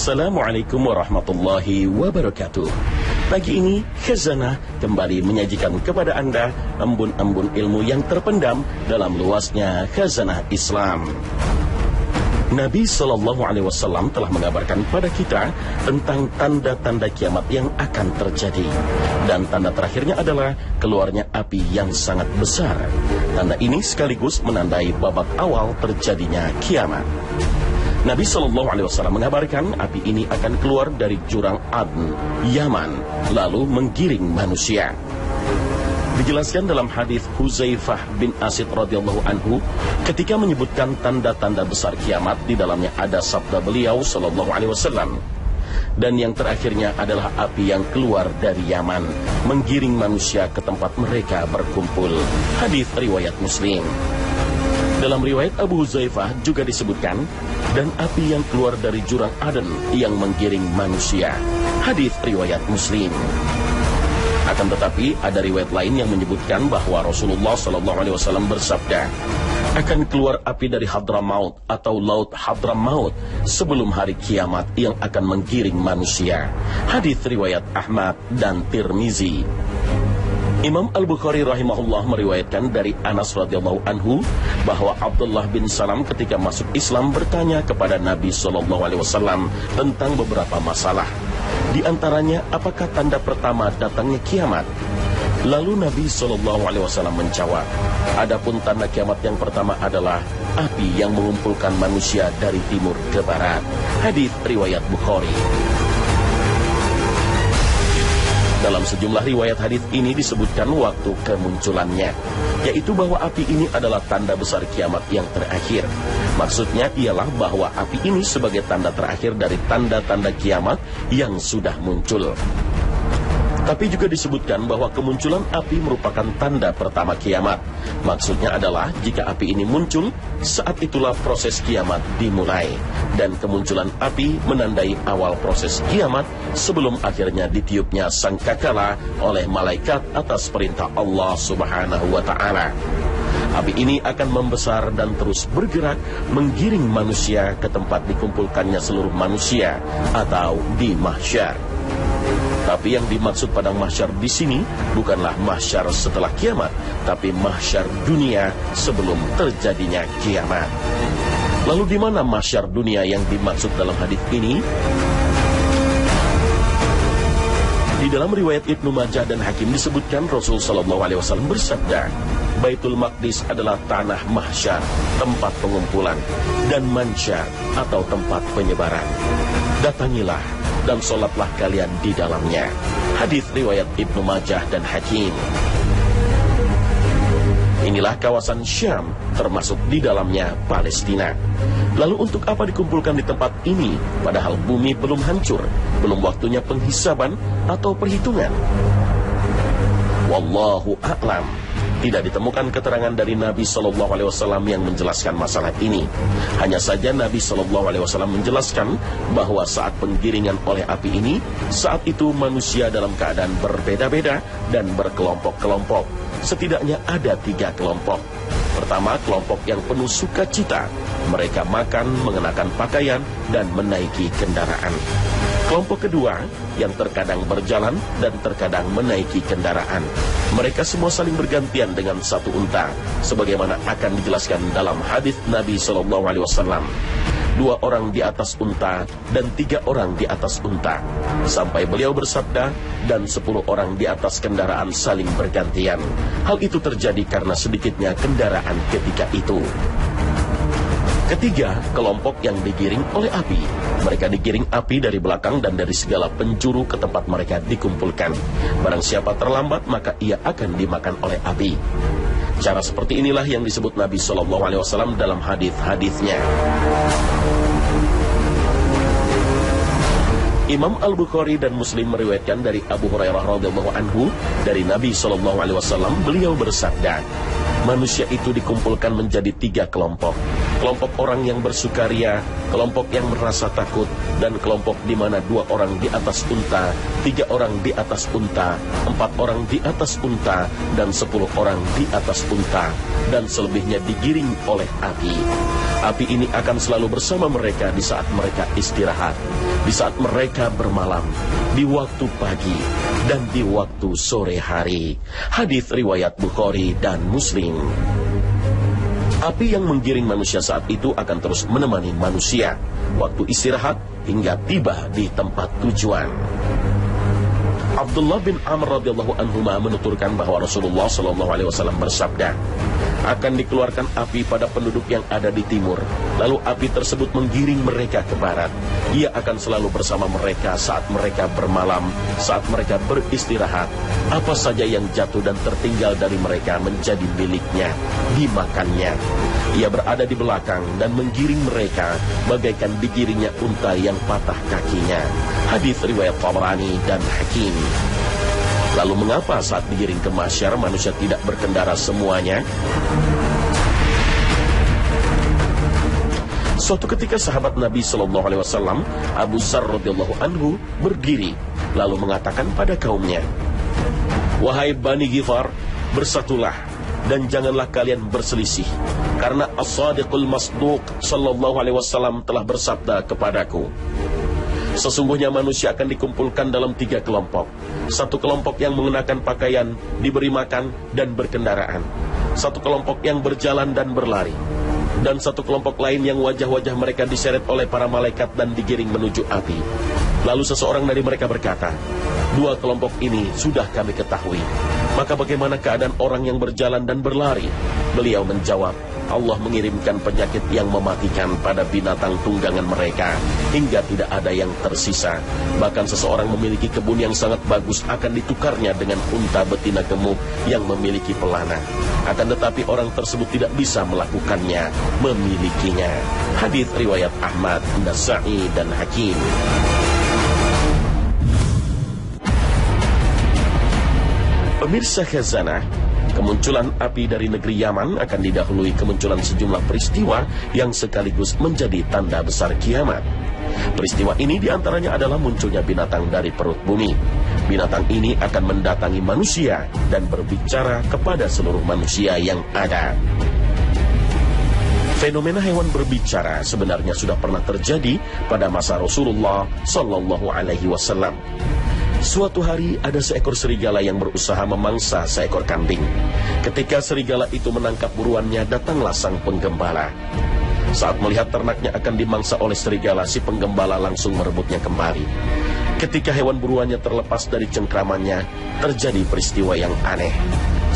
Assalamualaikum warahmatullahi wabarakatuh. Pagi ini Khazanah kembali menyajikan kepada Anda embun-embun ilmu yang terpendam dalam luasnya Khazanah Islam. Nabi SAW telah mengabarkan pada kita tentang tanda-tanda kiamat yang akan terjadi. Dan tanda terakhirnya adalah keluarnya api yang sangat besar. Tanda ini sekaligus menandai babak awal terjadinya kiamat. Nabi SAW mengabarkan api ini akan keluar dari jurang Adn, Yaman, lalu menggiring manusia. Dijelaskan dalam hadis Huzaifah bin Asid radhiyallahu anhu ketika menyebutkan tanda-tanda besar kiamat, di dalamnya ada sabda beliau sallallahu alaihi wasallam, dan yang terakhirnya adalah api yang keluar dari Yaman menggiring manusia ke tempat mereka berkumpul. Hadis riwayat Muslim. Dalam riwayat Abu Huzaifah juga disebutkan, dan api yang keluar dari jurang Aden yang menggiring manusia. Hadis riwayat Muslim. Akan tetapi ada riwayat lain yang menyebutkan bahwa Rasulullah SAW bersabda, akan keluar api dari Hadramaut atau Laut Hadramaut sebelum hari kiamat yang akan menggiring manusia. Hadis riwayat Ahmad dan Tirmizi. Imam Al-Bukhari rahimahullah meriwayatkan dari Anas radhiyallahu anhu bahwa Abdullah bin Salam ketika masuk Islam bertanya kepada Nabi SAW tentang beberapa masalah. Di antaranya, apakah tanda pertama datangnya kiamat? Lalu Nabi SAW menjawab, adapun tanda kiamat yang pertama adalah api yang mengumpulkan manusia dari timur ke barat. Hadis riwayat Bukhari. Dalam sejumlah riwayat hadis ini disebutkan waktu kemunculannya, yaitu bahwa api ini adalah tanda besar kiamat yang terakhir. Maksudnya ialah bahwa api ini sebagai tanda terakhir dari tanda-tanda kiamat yang sudah muncul. Tapi juga disebutkan bahwa kemunculan api merupakan tanda pertama kiamat. Maksudnya adalah jika api ini muncul, saat itulah proses kiamat dimulai. Dan kemunculan api menandai awal proses kiamat sebelum akhirnya ditiupnya sangkakala oleh malaikat atas perintah Allah Subhanahu wa Ta'ala. Api ini akan membesar dan terus bergerak menggiring manusia ke tempat dikumpulkannya seluruh manusia atau di mahsyar. Tapi yang dimaksud padang mahsyar di sini bukanlah mahsyar setelah kiamat, tapi mahsyar dunia sebelum terjadinya kiamat. Lalu di mana mahsyar dunia yang dimaksud dalam hadis ini? Di dalam riwayat Ibnu Majah dan Hakim disebutkan Rasul sallallahu alaihi wasallam bersabda, Baitul Maqdis adalah tanah mahsyar, tempat pengumpulan, dan mansyar atau tempat penyebaran. Datangilah dan sholatlah kalian di dalamnya. Hadis riwayat Ibnu Majah dan Hakim. Inilah kawasan Syam, termasuk di dalamnya Palestina. Lalu untuk apa dikumpulkan di tempat ini, padahal bumi belum hancur, belum waktunya penghisaban atau perhitungan? Wallahu a'lam. Tidak ditemukan keterangan dari Nabi SAW yang menjelaskan masalah ini. Hanya saja Nabi SAW menjelaskan bahwa saat penggiringan oleh api ini, saat itu manusia dalam keadaan berbeda-beda dan berkelompok-kelompok. Setidaknya ada 3 kelompok. Pertama, kelompok yang penuh sukacita. Mereka makan, mengenakan pakaian, dan menaiki kendaraan. Kelompok kedua, yang terkadang berjalan dan terkadang menaiki kendaraan. Mereka semua saling bergantian dengan satu unta, sebagaimana akan dijelaskan dalam hadis Nabi SAW. 2 orang di atas unta dan 3 orang di atas unta. Sampai beliau bersabda, dan 10 orang di atas kendaraan saling bergantian. Hal itu terjadi karena sedikitnya kendaraan ketika itu. Ketiga, kelompok yang digiring oleh api. Mereka digiring api dari belakang dan dari segala penjuru ke tempat mereka dikumpulkan. Barang siapa terlambat, maka ia akan dimakan oleh api. Cara seperti inilah yang disebut Nabi SAW dalam hadis-hadisnya. Imam Al-Bukhari dan Muslim meriwayatkan dari Abu Hurairah radhiyallahu anhu dari Nabi SAW, beliau bersabda, manusia itu dikumpulkan menjadi 3 kelompok. kelompok orang yang bersukaria, kelompok yang merasa takut, dan kelompok di mana 2 orang di atas unta, 3 orang di atas unta, 4 orang di atas unta, dan 10 orang di atas unta, dan selebihnya digiring oleh api. Api ini akan selalu bersama mereka di saat mereka istirahat, di saat mereka bermalam, di waktu pagi, dan di waktu sore hari. Hadis riwayat Bukhari dan Muslim. Api yang menggiring manusia saat itu akan terus menemani manusia waktu istirahat hingga tiba di tempat tujuan. Abdullah bin Amr radhiyallahu anhuma menuturkan bahwa Rasulullah sallallahu alaihi wasallam bersabda, akan dikeluarkan api pada penduduk yang ada di timur, lalu api tersebut menggiring mereka ke barat. Ia akan selalu bersama mereka saat mereka bermalam, saat mereka beristirahat. Apa saja yang jatuh dan tertinggal dari mereka menjadi miliknya, dimakannya. Ia berada di belakang dan menggiring mereka bagaikan digiringnya unta yang patah kakinya. Hadis riwayat Tabrani dan Hakim. Lalu mengapa saat digiring ke mahsyar manusia tidak berkendara semuanya? Suatu ketika sahabat Nabi sallallahu alaihi wasallam, Abu Dzar radhiyallahu anhu, berdiri lalu mengatakan pada kaumnya, "Wahai Bani Ghifar, bersatulah dan janganlah kalian berselisih, karena As-Sadiqul Masduq sallallahu alaihi wasallam telah bersabda kepadaku, sesungguhnya manusia akan dikumpulkan dalam 3 kelompok. 1 kelompok yang mengenakan pakaian, diberi makan dan berkendaraan. 1 kelompok yang berjalan dan berlari. Dan 1 kelompok lain yang wajah-wajah mereka diseret oleh para malaikat dan digiring menuju api." Lalu seseorang dari mereka berkata, "2 kelompok ini sudah kami ketahui. Maka bagaimana keadaan orang yang berjalan dan berlari?" Beliau menjawab, "Allah mengirimkan penyakit yang mematikan pada binatang tunggangan mereka hingga tidak ada yang tersisa. Bahkan seseorang memiliki kebun yang sangat bagus akan ditukarnya dengan unta betina gemuk yang memiliki pelana. Akan tetapi orang tersebut tidak bisa melakukannya, memilikinya." Hadis riwayat Ahmad, Nasa'i dan Hakim. Pemirsa Khazanah, kemunculan api dari negeri Yaman akan didahului kemunculan sejumlah peristiwa yang sekaligus menjadi tanda besar kiamat. Peristiwa ini diantaranya adalah munculnya binatang dari perut bumi. Binatang ini akan mendatangi manusia dan berbicara kepada seluruh manusia yang ada. Fenomena hewan berbicara sebenarnya sudah pernah terjadi pada masa Rasulullah sallallahu alaihi wasallam. Suatu hari ada seekor serigala yang berusaha memangsa seekor kambing. Ketika serigala itu menangkap buruannya, datanglah sang penggembala. Saat melihat ternaknya akan dimangsa oleh serigala, si penggembala langsung merebutnya kembali. Ketika hewan buruannya terlepas dari cengkramannya, terjadi peristiwa yang aneh.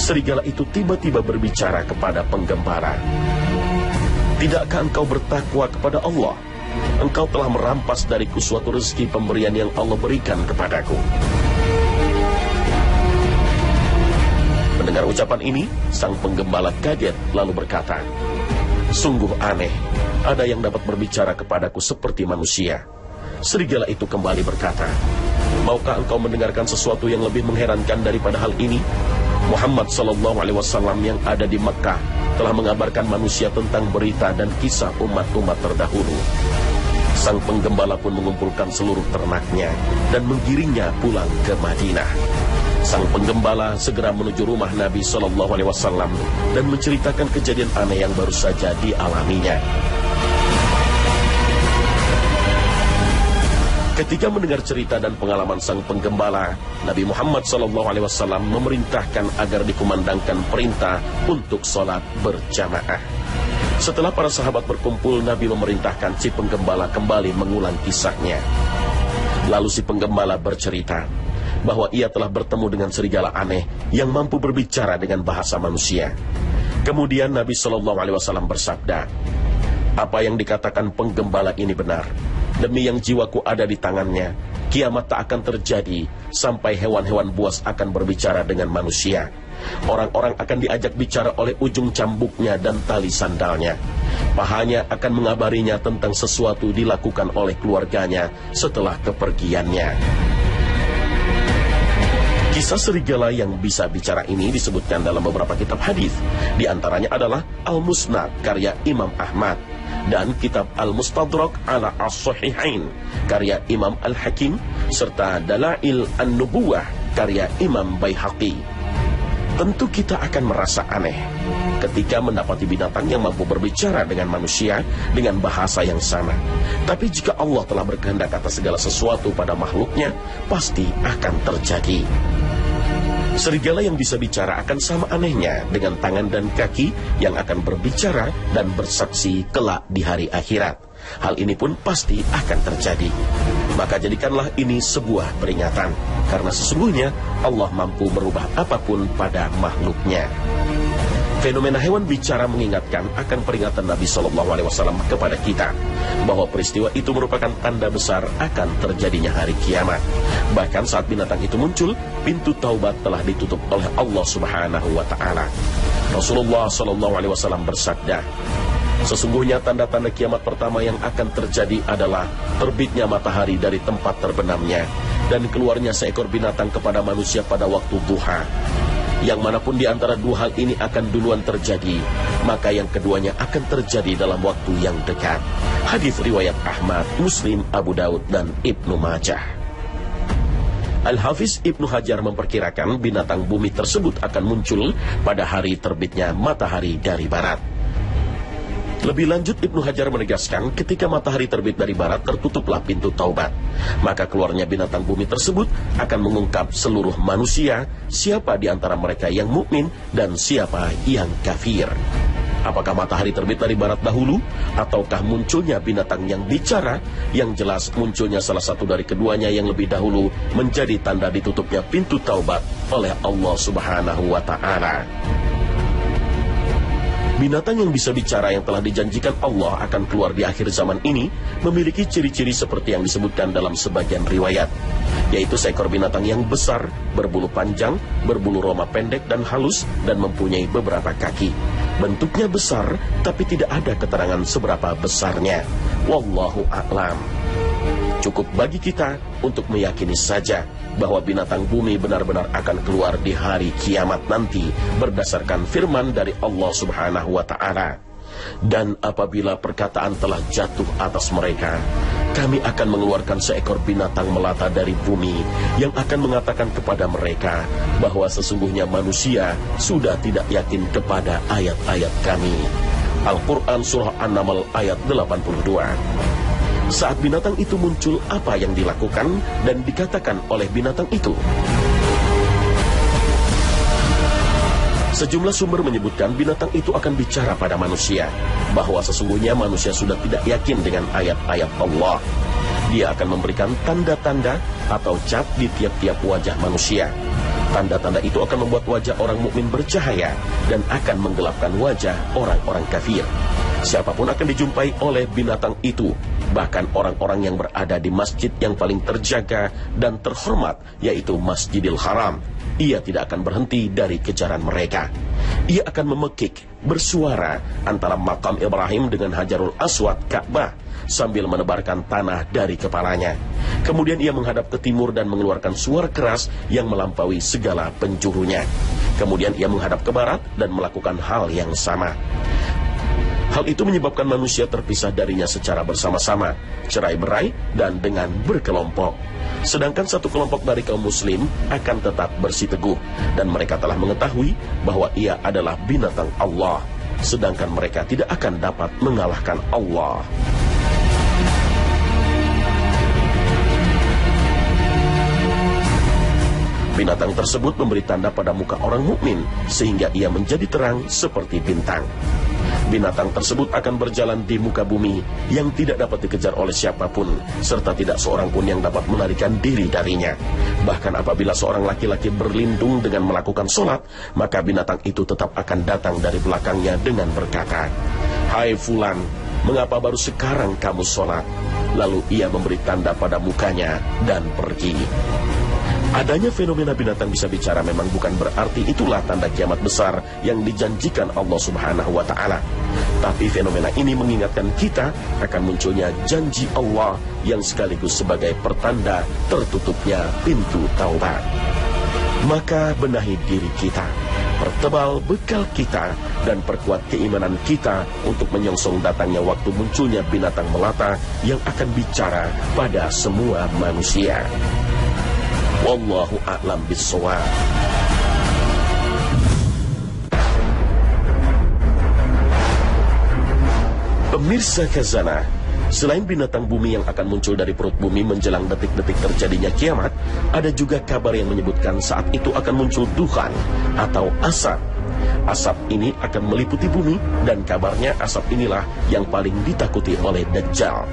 Serigala itu tiba-tiba berbicara kepada penggembala, "Tidakkah engkau bertakwa kepada Allah? Engkau telah merampas dariku suatu rezeki pemberian yang Allah berikan kepadaku." Mendengar ucapan ini, sang penggembala kaget lalu berkata, "Sungguh aneh, ada yang dapat berbicara kepadaku seperti manusia." Serigala itu kembali berkata, "Maukah engkau mendengarkan sesuatu yang lebih mengherankan daripada hal ini? Muhammad sallallahu alaihi wasallam yang ada di Mekkah telah mengabarkan manusia tentang berita dan kisah umat-umat terdahulu." Sang penggembala pun mengumpulkan seluruh ternaknya dan menggiringnya pulang ke Madinah. Sang penggembala segera menuju rumah Nabi sallallahu alaihi wasallam dan menceritakan kejadian aneh yang baru saja dialaminya. Ketika mendengar cerita dan pengalaman sang penggembala, Nabi Muhammad SAW memerintahkan agar dikumandangkan perintah untuk sholat berjamaah. Setelah para sahabat berkumpul, Nabi memerintahkan si penggembala kembali mengulang kisahnya. Lalu si penggembala bercerita bahwa ia telah bertemu dengan serigala aneh yang mampu berbicara dengan bahasa manusia. Kemudian Nabi SAW bersabda, "Apa yang dikatakan penggembala ini benar. Demi yang jiwaku ada di tangannya, kiamat tak akan terjadi sampai hewan-hewan buas akan berbicara dengan manusia. Orang-orang akan diajak bicara oleh ujung cambuknya dan tali sandalnya. Pahanya akan mengabarinya tentang sesuatu dilakukan oleh keluarganya setelah kepergiannya." Kisah serigala yang bisa bicara ini disebutkan dalam beberapa kitab hadis. Di antaranya adalah Al-Musnad karya Imam Ahmad, dan kitab Al-Mustadrak ala As-Sahihain karya Imam Al-Hakim serta Dalail An-Nubuwah karya Imam Baihaqi. Tentu kita akan merasa aneh ketika mendapati binatang yang mampu berbicara dengan manusia dengan bahasa yang sama. Tapi jika Allah telah berkehendak atas segala sesuatu pada makhluknya, pasti akan terjadi. Serigala yang bisa bicara akan sama anehnya dengan tangan dan kaki yang akan berbicara dan bersaksi kelak di hari akhirat. Hal ini pun pasti akan terjadi. Maka jadikanlah ini sebuah peringatan, karena sesungguhnya Allah mampu merubah apapun pada makhluknya. Fenomena hewan bicara mengingatkan akan peringatan Nabi SAW kepada kita bahwa peristiwa itu merupakan tanda besar akan terjadinya hari kiamat. Bahkan saat binatang itu muncul, pintu taubat telah ditutup oleh Allah Subhanahu wa Ta'ala. Rasulullah SAW bersabda, sesungguhnya tanda-tanda kiamat pertama yang akan terjadi adalah terbitnya matahari dari tempat terbenamnya dan keluarnya seekor binatang kepada manusia pada waktu duha. Yang manapun di antara dua hal ini akan duluan terjadi, maka yang keduanya akan terjadi dalam waktu yang dekat. Hadis riwayat Ahmad, Muslim, Abu Daud, dan Ibnu Majah. Al-Hafiz Ibnu Hajar memperkirakan binatang bumi tersebut akan muncul pada hari terbitnya matahari dari barat. Lebih lanjut, Ibnu Hajar menegaskan ketika matahari terbit dari barat tertutuplah pintu taubat. Maka keluarnya binatang bumi tersebut akan mengungkap seluruh manusia siapa di antara mereka yang mukmin dan siapa yang kafir. Apakah matahari terbit dari barat dahulu ataukah munculnya binatang yang bicara? Yang jelas munculnya salah satu dari keduanya yang lebih dahulu menjadi tanda ditutupnya pintu taubat oleh Allah Subhanahu wa Ta'ala. Binatang yang bisa bicara yang telah dijanjikan Allah akan keluar di akhir zaman ini memiliki ciri-ciri seperti yang disebutkan dalam sebagian riwayat, yaitu seekor binatang yang besar, berbulu panjang, berbulu roma pendek dan halus, dan mempunyai beberapa kaki. Bentuknya besar, tapi tidak ada keterangan seberapa besarnya. Wallahu a'lam. Cukup bagi kita untuk meyakini saja bahwa binatang bumi benar-benar akan keluar di hari kiamat nanti berdasarkan firman dari Allah Subhanahu wa Ta'ala. Dan apabila perkataan telah jatuh atas mereka, kami akan mengeluarkan seekor binatang melata dari bumi yang akan mengatakan kepada mereka bahwa sesungguhnya manusia sudah tidak yakin kepada ayat-ayat kami. Al-Quran Surah An-Naml ayat 82. Saat binatang itu muncul, apa yang dilakukan dan dikatakan oleh binatang itu? Sejumlah sumber menyebutkan binatang itu akan bicara pada manusia, bahwa sesungguhnya manusia sudah tidak yakin dengan ayat-ayat Allah. Dia akan memberikan tanda-tanda atau cap di tiap-tiap wajah manusia. Tanda-tanda itu akan membuat wajah orang mukmin bercahaya dan akan menggelapkan wajah orang-orang kafir. Siapapun akan dijumpai oleh binatang itu, bahkan orang-orang yang berada di masjid yang paling terjaga dan terhormat, yaitu Masjidil Haram. Ia tidak akan berhenti dari kejaran mereka. Ia akan memekik, bersuara antara makam Ibrahim dengan Hajarul Aswad Ka'bah sambil menebarkan tanah dari kepalanya. Kemudian ia menghadap ke timur dan mengeluarkan suara keras yang melampaui segala penjurunya. Kemudian ia menghadap ke barat dan melakukan hal yang sama. Hal itu menyebabkan manusia terpisah darinya secara bersama-sama, cerai-berai, dan dengan berkelompok. Sedangkan satu kelompok dari kaum muslim akan tetap bersiteguh, dan mereka telah mengetahui bahwa ia adalah binatang Allah, sedangkan mereka tidak akan dapat mengalahkan Allah. Binatang tersebut memberi tanda pada muka orang mukmin sehingga ia menjadi terang seperti bintang. Binatang tersebut akan berjalan di muka bumi yang tidak dapat dikejar oleh siapapun, serta tidak seorang pun yang dapat melarikan diri darinya. Bahkan apabila seorang laki-laki berlindung dengan melakukan sholat, maka binatang itu tetap akan datang dari belakangnya dengan berkata, "Hai Fulan, mengapa baru sekarang kamu sholat?" Lalu ia memberi tanda pada mukanya dan pergi. Adanya fenomena binatang bisa bicara memang bukan berarti itulah tanda kiamat besar yang dijanjikan Allah Subhanahu wa Ta'ala. Tapi fenomena ini mengingatkan kita akan munculnya janji Allah yang sekaligus sebagai pertanda tertutupnya pintu taubat. Maka benahi diri kita Pertebal bekal kita dan perkuat keimanan kita untuk menyongsong datangnya waktu munculnya binatang melata yang akan bicara pada semua manusia. Wallahu a'lam bishawab. Pemirsa Khazanah, selain binatang bumi yang akan muncul dari perut bumi menjelang detik-detik terjadinya kiamat, ada juga kabar yang menyebutkan saat itu akan muncul dukhan atau asap. Asap ini akan meliputi bumi dan kabarnya asap inilah yang paling ditakuti oleh Dajjal.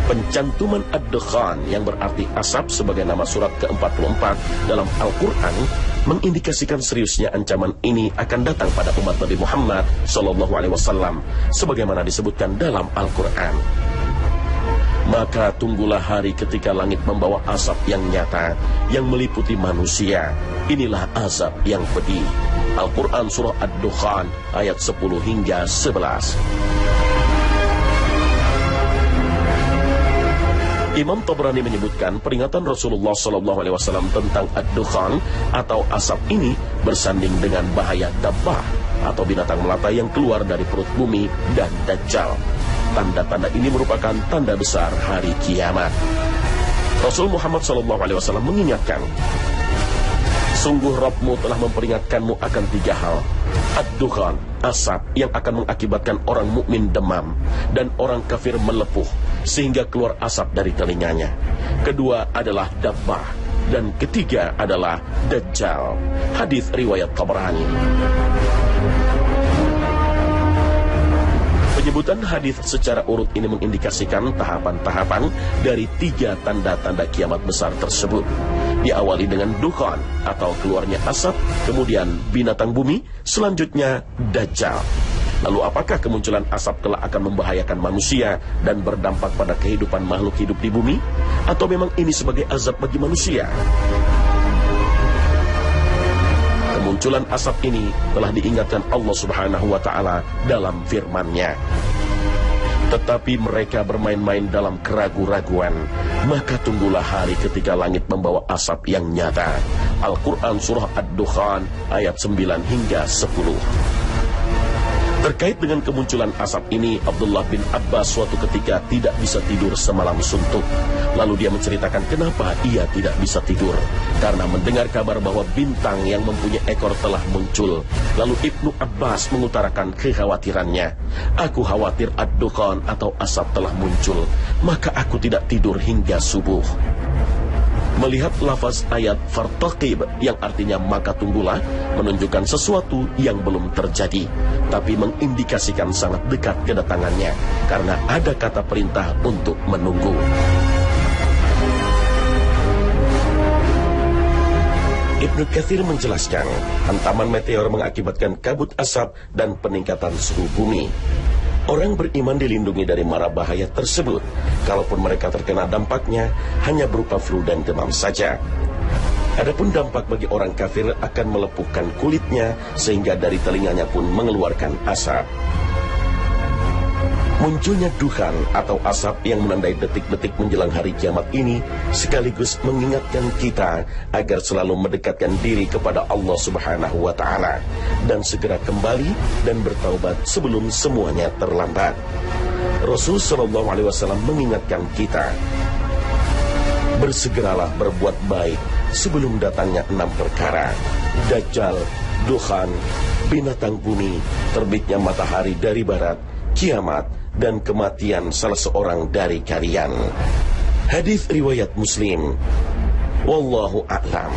Pencantuman ad-dukhan yang berarti asap sebagai nama surat ke-44 dalam Al-Quran mengindikasikan seriusnya ancaman ini akan datang pada umat Nabi Muhammad SAW sebagaimana disebutkan dalam Al-Quran. Maka tunggulah hari ketika langit membawa asap yang nyata yang meliputi manusia. Inilah azab yang pedih. Al-Quran surah Ad-Dukhan ayat 10 hingga 11. Imam Tabrani menyebutkan peringatan Rasulullah SAW tentang ad-dukhan atau asap ini bersanding dengan bahaya dabbah atau binatang melata yang keluar dari perut bumi dan Dajjal. Tanda-tanda ini merupakan tanda besar hari kiamat. Rasul Muhammad SAW mengingatkan, sungguh Rabbmu telah memperingatkanmu akan 3 hal. Ad-dukhan, asap yang akan mengakibatkan orang mukmin demam dan orang kafir melepuh sehingga keluar asap dari telinganya. Kedua adalah dabbah dan ketiga adalah Dajjal. Hadis riwayat Tabrani. Penyebutan hadis secara urut ini mengindikasikan tahapan-tahapan dari 3 tanda-tanda kiamat besar tersebut. Diawali dengan dukhan atau keluarnya asap, kemudian binatang bumi, selanjutnya Dajjal. Lalu apakah kemunculan asap kelak akan membahayakan manusia dan berdampak pada kehidupan makhluk hidup di bumi? Atau memang ini sebagai azab bagi manusia? Kemunculan asap ini telah diingatkan Allah Subhanahu wa Ta'ala dalam firman-Nya. Tetapi mereka bermain-main dalam keraguan-raguan, maka tunggulah hari ketika langit membawa asap yang nyata. Al-Quran surah Ad-Dukhan ayat 9 hingga 10. Terkait dengan kemunculan asap ini, Abdullah bin Abbas suatu ketika tidak bisa tidur semalam suntuk. Lalu dia menceritakan kenapa ia tidak bisa tidur. Karena mendengar kabar bahwa bintang yang mempunyai ekor telah muncul. Lalu Ibnu Abbas mengutarakan kekhawatirannya. Aku khawatir ad-dukhan atau asap telah muncul, maka aku tidak tidur hingga subuh. Melihat lafaz ayat fartaqib yang artinya maka tunggulah menunjukkan sesuatu yang belum terjadi, tapi mengindikasikan sangat dekat kedatangannya karena ada kata perintah untuk menunggu. Ibnu Katsir menjelaskan, hantaman meteor mengakibatkan kabut asap dan peningkatan suhu bumi. Orang beriman dilindungi dari mara bahaya tersebut. Kalaupun mereka terkena dampaknya, hanya berupa flu dan demam saja. Adapun dampak bagi orang kafir akan melepuhkan kulitnya, sehingga dari telinganya pun mengeluarkan asap. Munculnya dukhan atau asap yang menandai detik-detik menjelang hari kiamat ini sekaligus mengingatkan kita agar selalu mendekatkan diri kepada Allah Subhanahu wa Ta'ala dan segera kembali dan bertaubat sebelum semuanya terlambat. Rasul sallallahu alaihi wasallam mengingatkan kita, bersegeralah berbuat baik sebelum datangnya 6 perkara: Dajjal, dukhan, binatang bumi, terbitnya matahari dari barat, kiamat, dan kematian salah seorang dari kalian. Hadis riwayat Muslim. Wallahu a'lam.